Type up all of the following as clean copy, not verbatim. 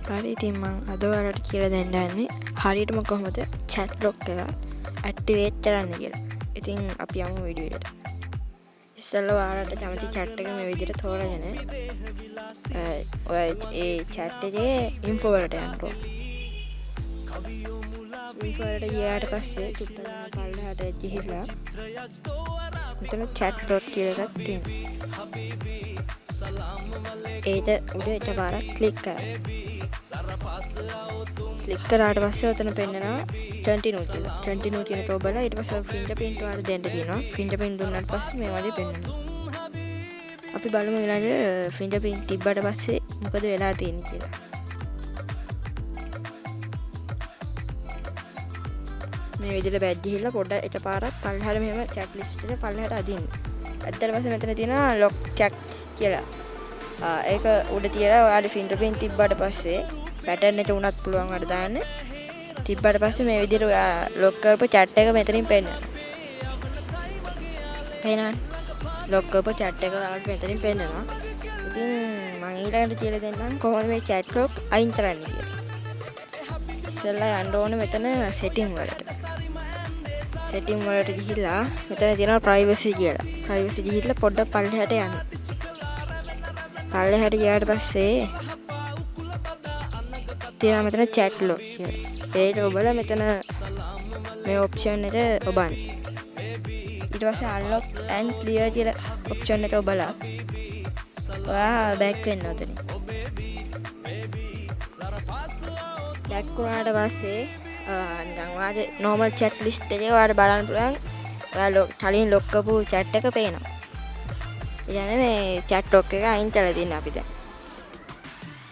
හරි ඉතින් මම අද ඔයාලට කියලා දෙන්න යන්නේ හරියටම කොහොමද chat lock එක activate කරන්න කියලා. ඉතින් අපි යමු වීඩියෝ එකට. ඉස්සෙල්ලා ඔයාලට කැමති chat එක මේ විදිහට තෝරගෙන ඔය ඒ chat එකේ info වලට යන්න ඕන. info වලට ගියාට පස්සේ චුට්ටක් පල්ලෙහාට ගිහිල්ලා මෙතන chat lock කියලා එකක් තියෙනවා. ඒට උඩ එකපාරක් ක්ලික් කරන්න. ක්ලික් කරාට පස්සේ ඔතන පෙන්නනවා continue කියලා. continue කියන එක ඔබලා ඊට පස්සේ fingerprint වල දෙන්න තියෙනවා. fingerprint දුන්නාට පස්සේ මේ වගේ පෙන්නනවා. අපි බලමු ඊළඟට fingerprint තිබ්බට පස්සේ මොකද වෙලා තියෙන්නේ කියලා. මේ විදිහට බැග් ගිහිල්ලා පොඩ්ඩක් එකපාරක් පල්ලෙහාට මෙහෙම chat list එකට පල්ලෙහාට අදින්න. ඇත්තට පස්සේ මෙතන තියෙනවා lock chats කියලා. ඒක උඩ තියලා ඔයාලට fingerprint තිබ්බට පස්සේ pattern එක උනත් පුළුවන් වඩ දාන්න. තිබ්බට පස්සේ මේ විදිහට ඔයා lock කරපු chat එක මෙතනින් පෙන්නනවා. පේනවද? lock කරපු chat එක ඔයාලට මෙතනින් පෙන්නනවා. ඉතින් මම ඊළඟට කියලා දෙන්නම් කොහොමද මේ chat lock අයින් කරන්නේ කියලා. ඉස්සෙල්ලා යන්න ඕනේ මෙතන setting වලට. setting වලට ගිහිල්ලා මෙතන තියෙනවා privacy කියලා. privacy ගිහිල්ලා පොඩ්ඩක් පල්ලෙහාට යන්න. පල්ලෙහාට ගියාට පස්සේ තියෙනවා මෙතන chat lock කියලා. ඒක ඔබලා මෙතන මේ option එක ඔබන්න. ඊට පස්සේ unlock and clear කියලා option එක ඔබලා ඔයා back වෙන්න උතනින්. back වුණාට පස්සේ නිකන් ඔයාගේ normal chat list එකේ ඔයාලට බලන්න පුළුවන් ඔයා කලින් lock කරපු chat එක පේනවා. يعني මේ chat lock එක අයින් කරලා දෙන්න අපි දැන්.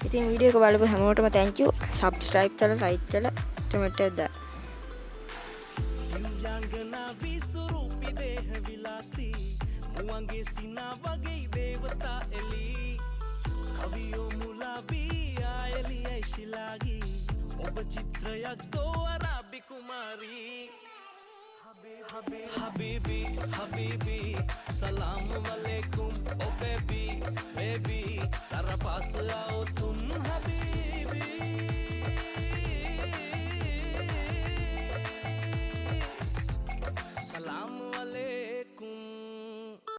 ඉතින් වීඩියෝ එක බලපු හැමෝටම thank you. subscribe කරලා like කරලා comment එකක් දාන්න. Habibi, Habibi, Salaam Alaikum, oh baby, baby, zara paas aao tum Habibi.